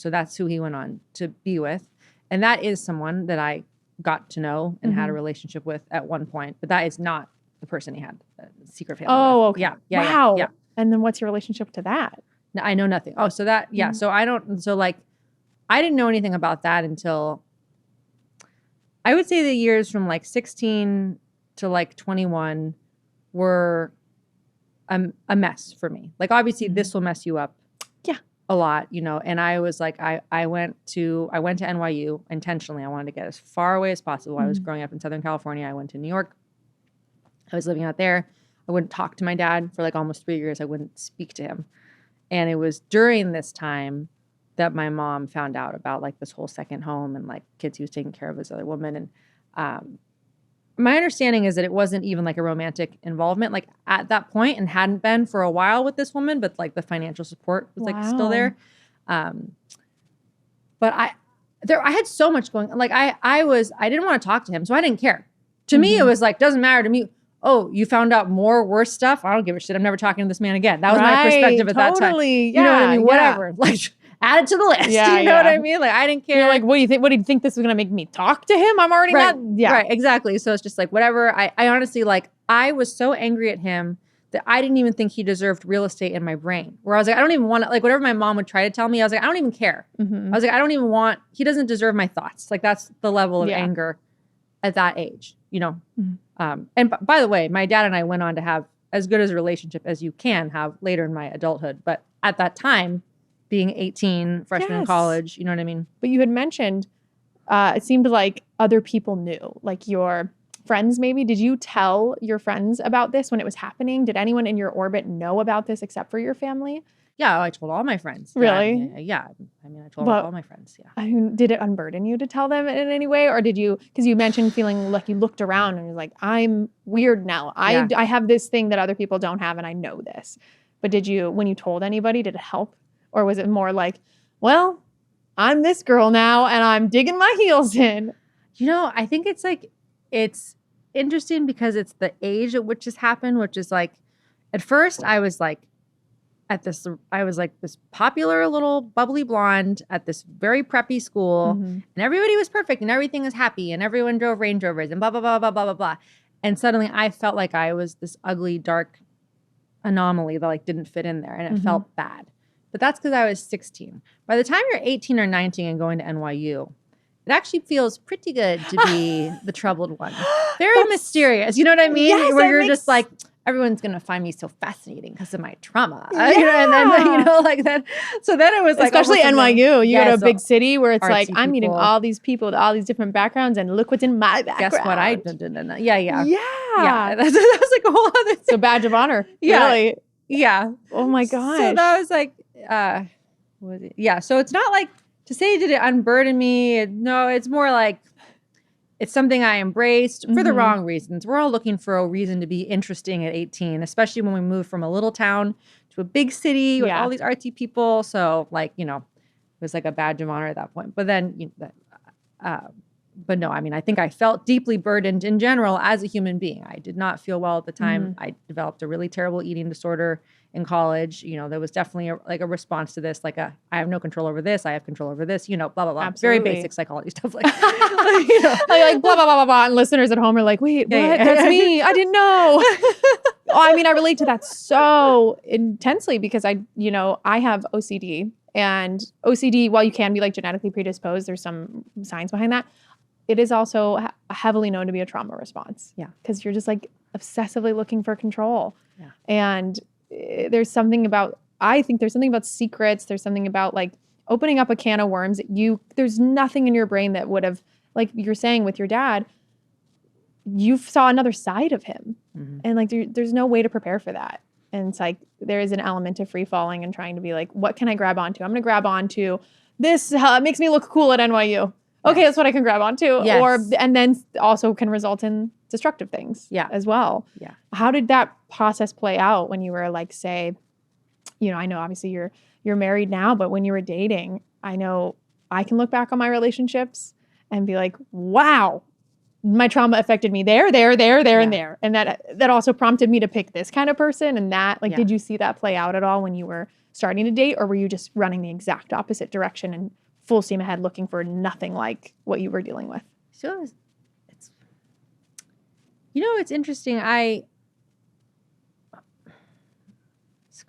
that's who he went on to be with. And that is someone that I got to know and had a relationship with at one point. But that is not the person he had a secret family with. Okay. Yeah. Wow. Yeah. And then what's your relationship to that? No, I know nothing. Oh, so that, yeah. So I didn't know anything about that until I would say the years from like 16 to like 21 were a mess for me. Like, obviously this will mess you up a lot, and I was like, I went to NYU intentionally. I wanted to get as far away as possible. I was growing up in Southern California. I went to New York. I was living out there. I wouldn't talk to my dad for like almost 3 years. I wouldn't speak to him. And it was during this time that my mom found out about like this whole second home and like kids he was taking care of this other woman. And my understanding is that it wasn't even like a romantic involvement like at that point, and hadn't been for a while with this woman, but like the financial support was like still there. But I had so much going on. Like I didn't want to talk to him, so I didn't care. To me, it was like, doesn't matter to me. Oh, you found out more worse stuff? I don't give a shit. I'm never talking to this man again. That was my perspective at that time. You know what I mean? Whatever. Like, add it to the list. You know what I mean? Like, I didn't care. You're like, what do you think? What do you think this was going to make me talk to him? I'm already not. Yeah. Right. Exactly. So it's just like, whatever. I honestly, like, I was so angry at him that I didn't even think he deserved real estate in my brain. Where I was like, I don't even want to, like, whatever my mom would try to tell me, I was like, I don't even care. I was like, I don't even want, he doesn't deserve my thoughts. Like, that's the level of anger at that age, And by the way, my dad and I went on to have as good as a relationship as you can have later in my adulthood. But at that time, being 18, freshman in college, you know what I mean? But you had mentioned, it seemed like other people knew, like your friends maybe. Did you tell your friends about this when it was happening? Did anyone in your orbit know about this except for your family? Yeah, I told all my friends. Really? Yeah. I mean, I told all my friends, I mean, did it unburden you to tell them in any way? Or did you, because you mentioned feeling like you looked around and you're like, I'm weird now. I have this thing that other people don't have and I know this. But did you, when you told anybody, did it help? Or was it more like, well, I'm this girl now and I'm digging my heels in? I think it's like, it's interesting because it's the age at which this happened, which is like, at first I was like this popular little bubbly blonde at this very preppy school, and everybody was perfect and everything was happy and everyone drove Range Rovers and blah, blah, blah, blah, blah, blah, blah. And suddenly I felt like I was this ugly, dark anomaly that like didn't fit in there, and it felt bad. But that's because I was 16. By the time you're 18 or 19 and going to NYU, it actually feels pretty good to be the troubled one. Very mysterious. You know what I mean? Yes, where you're just like, everyone's going to find me so fascinating because of my trauma. And then, like that. So then it was like, especially NYU, you go to a big city where it's like, I'm meeting people. all these people with all these different backgrounds and look what's in my background. Guess what I did? Yeah. Yeah. That was like a whole other thing. So badge of honor. Yeah. Really. Yeah. Oh my gosh. So that was like, what was it? Yeah. So it's not like to say, did it unburden me? No, it's more like, it's something I embraced for the wrong reasons. We're all looking for a reason to be interesting at 18, especially when we moved from a little town to a big city with all these artsy people. So like, it was like a badge of honor at that point. But then, but no, I mean, I think I felt deeply burdened in general as a human being. I did not feel well at the time. I developed a really terrible eating disorder in college. There was definitely a response to this, like I have no control over this. I have control over this, blah, blah, blah. Absolutely. Very basic psychology stuff like, like blah, blah, blah, blah, blah. And listeners at home are like, wait, what? That's me. I didn't know. I mean, I relate to that so intensely because I have OCD, and OCD, while you can be like genetically predisposed, there's some science behind that. It is also heavily known to be a trauma response. Yeah. Because you're just like obsessively looking for control. Yeah. And there's something about secrets. There's something about like opening up a can of worms. There's nothing in your brain that would have, like you're saying with your dad, you saw another side of him. And like, there's no way to prepare for that. And it's like, there is an element of free falling and trying to be like, what can I grab onto? I'm going to grab onto this. Makes me look cool at NYU. Okay, that's what I can grab onto. Yes. And then also can result in destructive things as well. Yeah. How did that process play out when you were like, say, I know obviously you're married now, but when you were dating, I know I can look back on my relationships and be like, wow, my trauma affected me there, and there. And that also prompted me to pick this kind of person. And that, like, did you see that play out at all when you were starting to date, or were you just running the exact opposite direction and full steam ahead looking for nothing like what you were dealing with? So it's interesting. It's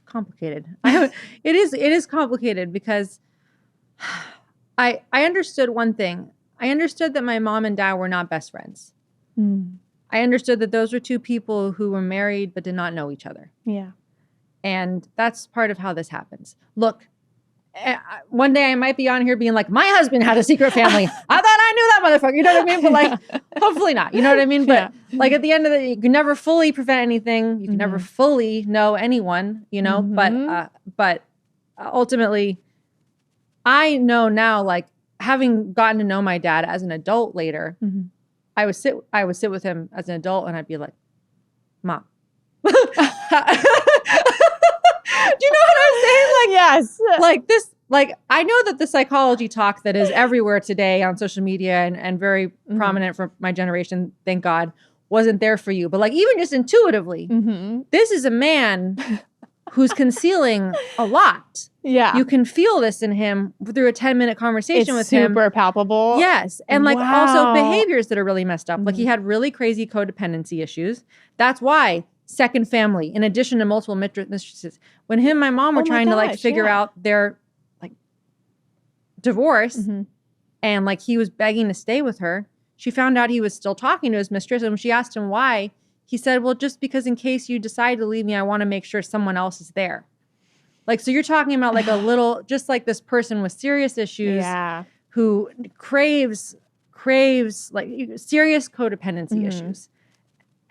complicated. It is complicated because I understood one thing. I understood that my mom and dad were not best friends. I understood that those were two people who were married but did not know each other. Yeah. And that's part of how this happens. Look, one day I might be on here being like, my husband had a secret family. I thought I knew that motherfucker. You know what I mean? But like, hopefully not. You know what I mean? But like at the end of the day, you can never fully prevent anything. You can never fully know anyone, you know? But ultimately, I know now, like, having gotten to know my dad as an adult later, I would sit with him as an adult and I'd be like, Mom. Do you know what I'm saying? Like, yes. Like this, like, I know that the psychology talk that is everywhere today on social media and very prominent for my generation, thank God, wasn't there for you. But like, even just intuitively, this is a man who's concealing a lot. Yeah. You can feel this in him through a 10-minute conversation with him. Super palpable. Yes. And like also behaviors that are really messed up. Like he had really crazy codependency issues. That's why second family, in addition to multiple mistresses, when him and my mom were trying to like figure out their like divorce and like he was begging to stay with her, she found out he was still talking to his mistress. And when she asked him why, he said, well, just because in case you decide to leave me, I want to make sure someone else is there. Like, so you're talking about like a little, just like this person with serious issues who craves like serious codependency issues.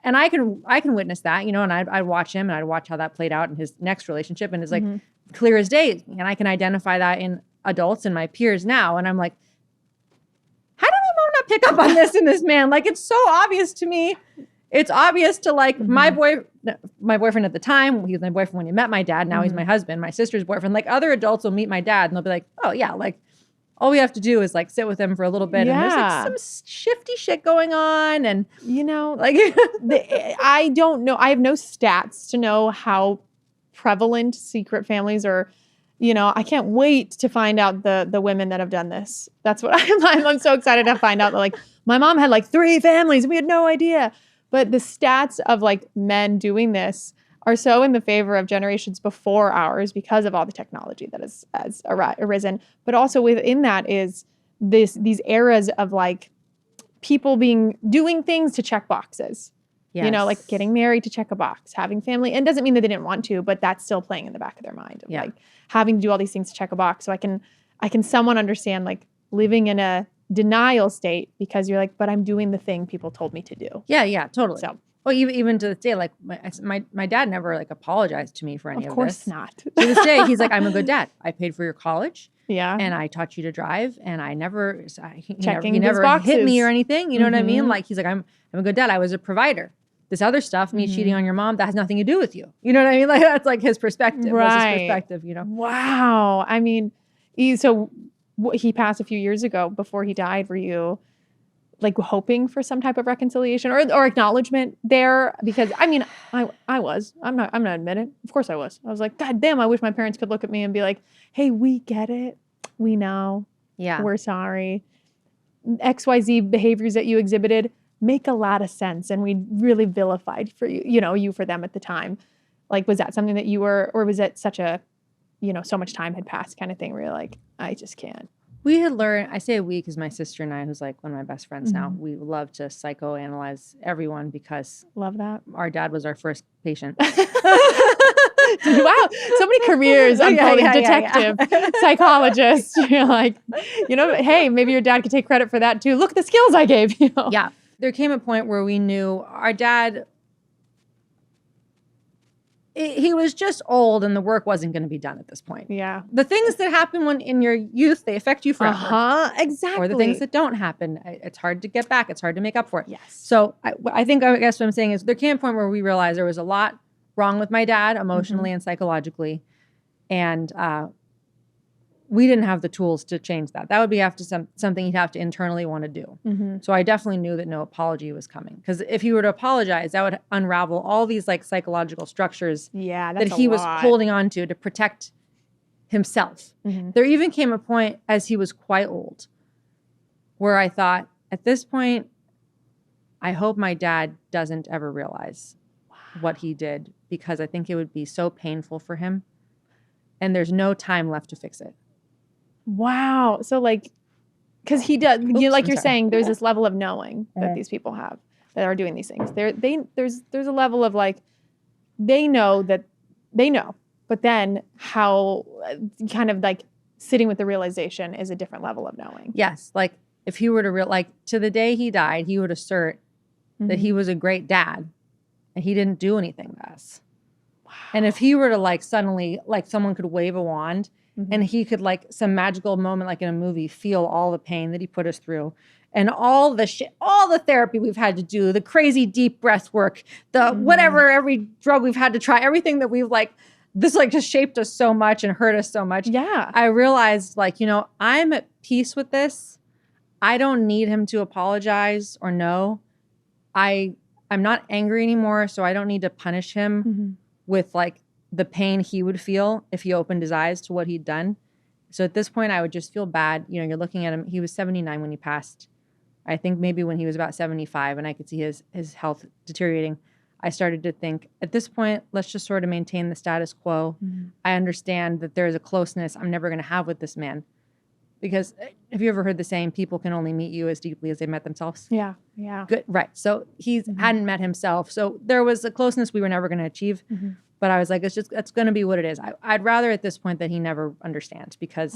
And I can witness that, you know, and I'd watch him and I'd watch how that played out in his next relationship. And it's like clear as day. And I can identify that in adults and my peers now. And I'm like, how did my mom not pick up on this in this man? Like, it's so obvious to me. It's obvious to like my boyfriend at the time. He was my boyfriend when he met my dad. Now he's my husband, my sister's boyfriend. Like other adults will meet my dad and they'll be like, oh yeah, like all we have to do is like sit with him for a little bit. And there's like some shifty shit going on. And you know, like I don't know. I have no stats to know how prevalent secret families are. You know, I can't wait to find out the women that have done this. That's what I'm so excited to find out that like my mom had like 3 families and we had no idea. But the stats of like men doing this are so in the favor of generations before ours because of all the technology that has arisen. But also within that is these eras of like people doing things to check boxes. Yes. You know, like getting married to check a box, having family. And it doesn't mean that they didn't want to, but that's still playing in the back of their mind. Of like having to do all these things to check a box. So I can somewhat understand like living in a denial state because you're like, but I'm doing the thing people told me to do. Yeah, totally. So, well, even to this day, like my dad never like apologized to me for any of this. Of course not. To this day, he's like, I'm a good dad. I paid for your college. Yeah. And I taught you to drive. And I never, he Checking never hit me or anything. You know what I mean? Like he's like, I'm a good dad. I was a provider. This other stuff, me cheating on your mom, that has nothing to do with you. You know what I mean? Like that's like his perspective. Right. Was his perspective, you know? Wow. I mean, he passed a few years ago. Before he died, were you like hoping for some type of reconciliation or acknowledgement there? Because I mean, I was. I'm not admit it. Of course I was. I was like, God damn, I wish my parents could look at me and be like, hey, we get it. We know. Yeah. We're sorry. XYZ behaviors that you exhibited make a lot of sense. And we really vilified for you for them at the time. Like, was that something that you were, or was it such a, so much time had passed kind of thing where you're like, I just can't. We had learned, I say we because my sister and I, who's like one of my best friends now, we love to psychoanalyze everyone because love that. Our dad was our first patient. Wow. So many careers unfolding. Detective, psychologist. You're like, hey, maybe your dad could take credit for that too. Look at the skills I gave you. Yeah. There came a point where we knew our dad, he was just old and the work wasn't going to be done at this point. Yeah. The things that happen when in your youth, they affect you forever. Exactly. Or the things that don't happen, it's hard to get back. It's hard to make up for it. Yes. So I guess what I'm saying is there came a point where we realized there was a lot wrong with my dad emotionally and psychologically. And we didn't have the tools to change that. That would be something he'd have to internally want to do. Mm-hmm. So I definitely knew that no apology was coming. Because if he were to apologize, that would unravel all these like psychological structures that he was holding on to protect himself. Mm-hmm. There even came a point as he was quite old where I thought, at this point, I hope my dad doesn't ever realize what he did, because I think it would be so painful for him. And there's no time left to fix it. Wow. So like, because he does, like you're saying, there's this level of knowing that Mm-hmm. these people have that are doing these things. There's a level of like, they know, but then how kind of like sitting with the realization is a different level of knowing. Yes. Like if he were to to the day he died, he would assert that he was a great dad and he didn't do anything to us. Wow. And if he were to like suddenly, like someone could wave a wand and he could like some magical moment, like in a movie, feel all the pain that he put us through and all the therapy we've had to do, the crazy deep breath work, the whatever, every drug we've had to try, everything that we've like, this like just shaped us so much and hurt us so much. Yeah. I realized like, I'm at peace with this. I don't need him to apologize or no. I'm not angry anymore, so I don't need to punish him with like the pain he would feel if he opened his eyes to what he'd done. So at this point, I would just feel bad. You're looking at him. He was 79 when he passed. I think maybe when he was about 75 and I could see his health deteriorating, I started to think, at this point, let's just sort of maintain the status quo. I understand that there's a closeness I'm never going to have with this man. Because have you ever heard the saying, people can only meet you as deeply as they met themselves? Yeah. Yeah. Good. Right. So he hadn't met himself. So there was a closeness we were never going to achieve. But I was like, it's going to be what it is. I'd rather at this point that he never understands, because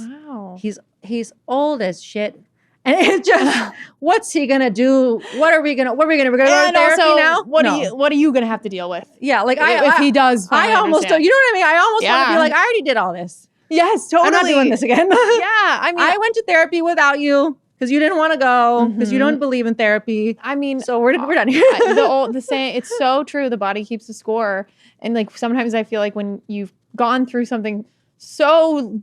he's old as shit. And it's just, what's he going to do? We're going to go to therapy now? What are you going to have to deal with? Yeah. Like if he does. I almost, you know what I mean? I almost want to be like, I already did all this. Yes, totally. I'm not doing this again. Yeah. I mean, I went to therapy without you because you didn't want to go, because you don't believe in therapy. I mean, so we're done here. the saying, it's so true. The body keeps the score. And like, sometimes I feel like when you've gone through something so,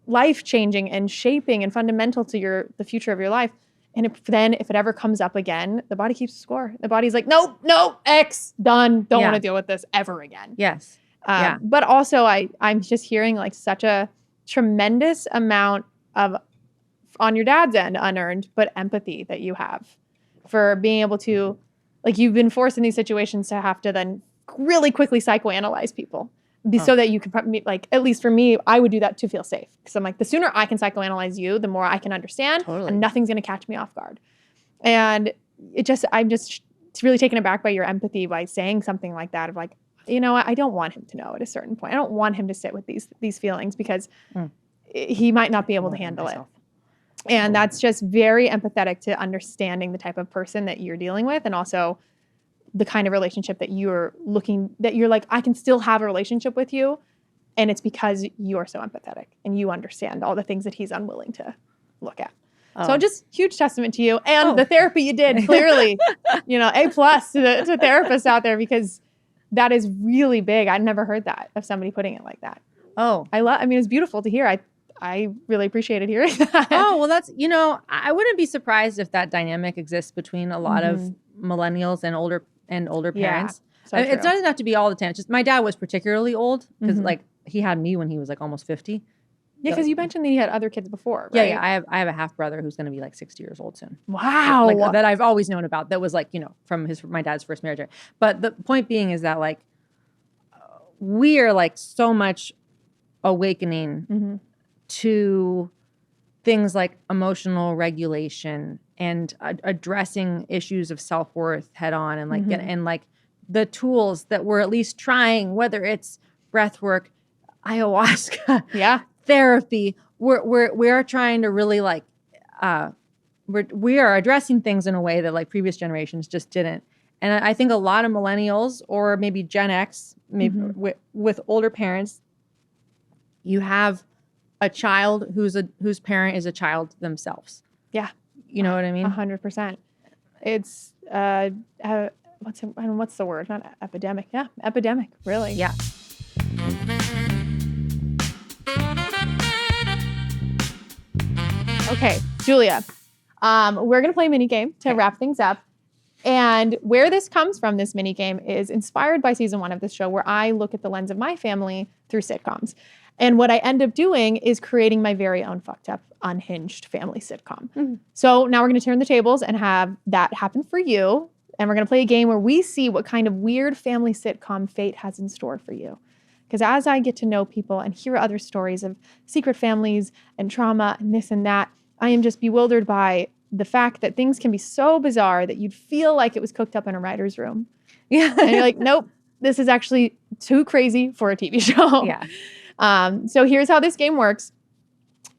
life-changing and shaping and fundamental to the future of your life, and if it ever comes up again, the body keeps the score. The body's like, nope, X, done. Don't want to deal with this ever again. Yes. But also I'm just hearing like such a tremendous amount of, on your dad's end, unearned, but empathy that you have for being able to, like, you've been forced in these situations to have to then really quickly psychoanalyze people so that you can, like, at least for me, I would do that to feel safe. Because I'm like, the sooner I can psychoanalyze you, the more I can understand, and nothing's going to catch me off guard. And I'm just really taken aback by your empathy by saying something like that, of like, I don't want him to know at a certain point. I don't want him to sit with these feelings, because he might not be able to handle it. And that's just very empathetic to understanding the type of person that you're dealing with, and also the kind of relationship that you're like, I can still have a relationship with you. And it's because you're so empathetic and you understand all the things that he's unwilling to look at. So just huge testament to you and the therapy you did, clearly, A+ to therapists out there, because that is really big. I'd never heard that of somebody putting it like that. I mean, it's beautiful to hear. I really appreciated hearing that. Well, that's, I wouldn't be surprised if that dynamic exists between a lot of millennials and older parents. So it doesn't have to be all the time. It's just my dad was particularly old, because like he had me when he was like almost 50. Yeah, because you mentioned that he had other kids before, right? Yeah. I have a half brother who's going to be like 60 years old soon. Wow. Like, that I've always known about. That was like, from my dad's first marriage. But the point being is that like we are like so much awakening to things like emotional regulation and addressing issues of self-worth head on, and like and like the tools that we're at least trying, whether it's breath work, ayahuasca, therapy, we are trying to really like we are addressing things in a way that like previous generations just didn't. And I think a lot of millennials, or maybe Gen X, maybe with older parents, you have a child whose parent is a child themselves. Yeah. You know what I mean? 100%. It's what's the word? Not epidemic. Yeah, epidemic. Really. Yeah. Okay, Julia, we're going to play a mini game to wrap things up. And where this comes from, this mini game, is inspired by season 1 of this show, where I look at the lens of my family through sitcoms. And what I end up doing is creating my very own fucked up, unhinged family sitcom. Mm-hmm. So now we're going to turn the tables and have that happen for you. And we're going to play a game where we see what kind of weird family sitcom fate has in store for you. Because as I get to know people and hear other stories of secret families and trauma and this and that, I am just bewildered by the fact that things can be so bizarre that you'd feel like it was cooked up in a writer's room. Yeah. And you're like, nope, this is actually too crazy for a TV show. Yeah. So here's how this game works.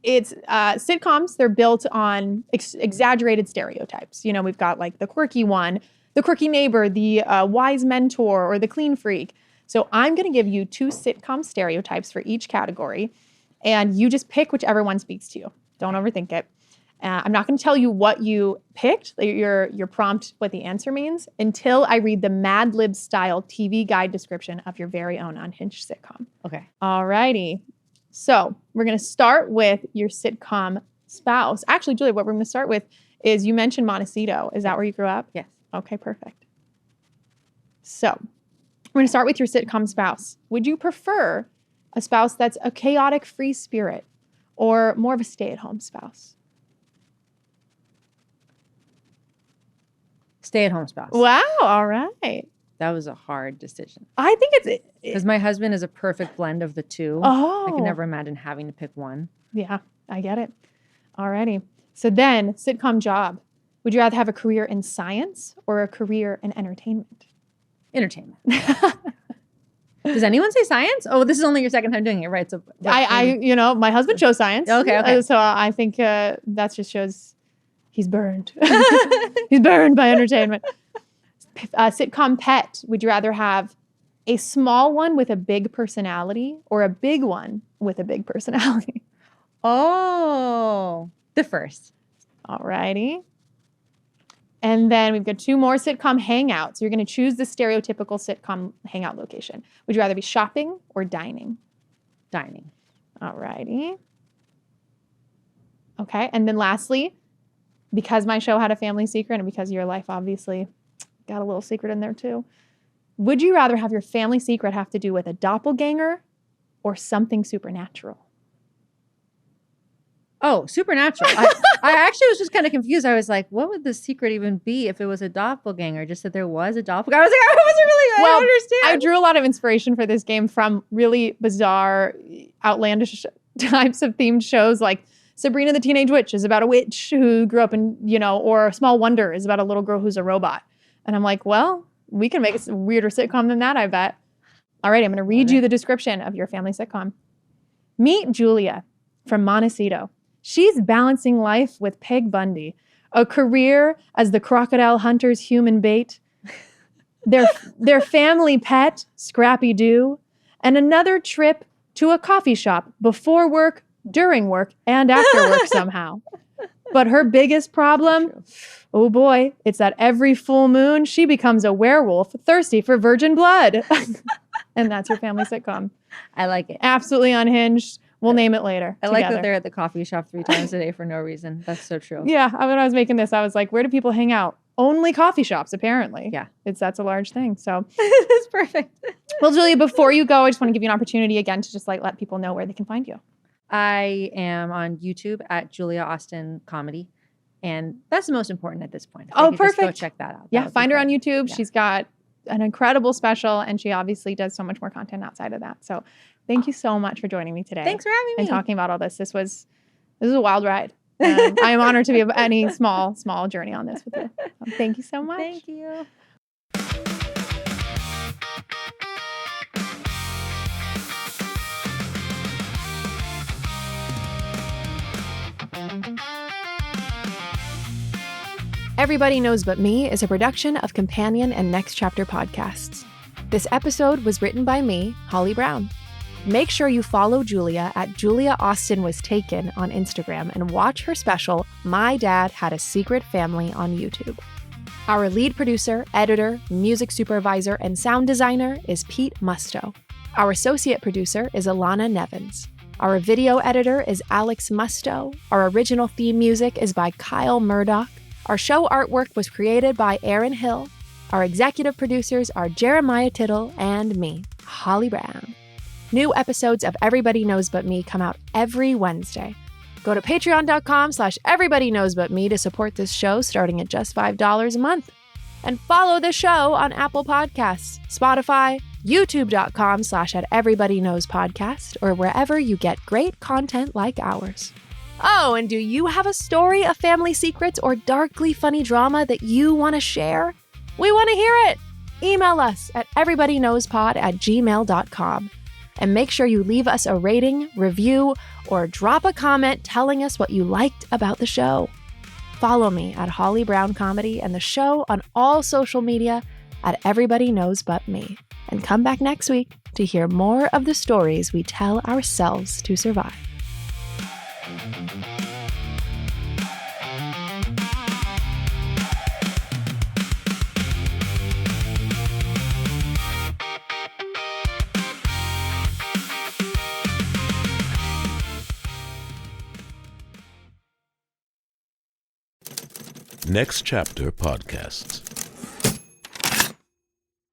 It's sitcoms. They're built on exaggerated stereotypes. You know, we've got like the quirky one, the quirky neighbor, the wise mentor, or the clean freak. So I'm going to give you 2 sitcom stereotypes for each category, and you just pick whichever one speaks to you. Don't overthink it. I'm not going to tell you what you picked, your prompt, what the answer means, until I read the Mad Libs style TV guide description of your very own unhinged sitcom. Okay. All righty. So we're going to start with your sitcom spouse. Actually, Julia, what we're going to start with is you mentioned Montecito. Is that where you grew up? Yes. Okay, perfect. So we're going to start with your sitcom spouse. Would you prefer a spouse that's a chaotic free spirit or more of a stay-at-home spouse? Stay-at-home spouse. Wow, all right. That was a hard decision. I think it's... Because my husband is a perfect blend of the two. Oh. I could never imagine having to pick one. Yeah, I get it. All righty. So then, sitcom job. Would you rather have a career in science or a career in entertainment? Entertainment. Does anyone say science? Oh, this is only your second time doing it, right? So my husband chose science. Okay. So I think that just shows he's burned. He's burned by entertainment. Sitcom pet. Would you rather have a small one with a big personality or a big one with a big personality? Oh, the first. All righty. And then we've got 2 more sitcom hangouts. You're going to choose the stereotypical sitcom hangout location. Would you rather be shopping or dining? Dining. All righty. Okay. And then lastly, because my show had a family secret and because your life obviously got a little secret in there too, would you rather have your family secret have to do with a doppelganger or something supernatural? Oh, supernatural. I actually was just kind of confused. I was like, what would the secret even be if it was a doppelganger? Just that there was a doppelganger. I was like, I wasn't really, I don't understand. I drew a lot of inspiration for this game from really bizarre, outlandish types of themed shows like Sabrina the Teenage Witch is about a witch who grew up in, or Small Wonder is about a little girl who's a robot. And I'm like, well, we can make a weirder sitcom than that, I bet. All right, I'm going to read you the description of your family sitcom. Meet Julia from Montecito. She's balancing life with Peg Bundy, a career as the crocodile hunter's human bait, their family pet, Scrappy Doo, and another trip to a coffee shop before work, during work, and after work somehow. But her biggest problem, oh boy, it's that every full moon she becomes a werewolf thirsty for virgin blood. And that's your family sitcom. I like it. Absolutely unhinged. We'll name it later. I like that they're at the coffee shop 3 times a day for no reason. That's so true. Yeah. When I was making this, I was like, where do people hang out? Only coffee shops, apparently. Yeah. That's a large thing. So it's perfect. Well, Julia, before you go, I just want to give you an opportunity again to just let people know where they can find you. I am on YouTube at Julia Austin Comedy. And that's the most important at this point. Perfect. Just go check that out. Yeah. Find her on YouTube. Yeah. She's got an incredible special and she obviously does so much more content outside of that. So thank you so much for joining me today. Thanks for having me. And talking about all this. This is a wild ride. And I am honored to be of any small journey on this with you. So thank you so much. Thank you. Everybody Knows But Me is a production of Companion and Next Chapter podcasts. This episode was written by me, Holly Brown. Make sure you follow Julia at Julia Austin Was Taken on Instagram and watch her special, My Dad Had a Secret Family on YouTube. Our lead producer, editor, music supervisor, and sound designer is Pete Musto. Our associate producer is Ilana Nevins. Our video editor is Alex Musto. Our original theme music is by Kyle Murdock. Our show artwork was created by Aaron Hill. Our executive producers are Jeremiah Tittle and me, Holly Brown. New episodes of Everybody Knows But Me come out every Wednesday. Go to patreon.com/everybodyknowsbutme to support this show starting at just $5 a month. And follow the show on Apple Podcasts, Spotify, youtube.com/@everybodyknowspodcast, or wherever you get great content like ours. Oh, and do you have a story of family secrets or darkly funny drama that you want to share? We want to hear it. Email us at everybodyknowspod@gmail.com. And make sure you leave us a rating, review, or drop a comment telling us what you liked about the show. Follow me at Holly Brown Comedy and the show on all social media at Everybody Knows But Me. And come back next week to hear more of the stories we tell ourselves to survive. Next Chapter Podcasts.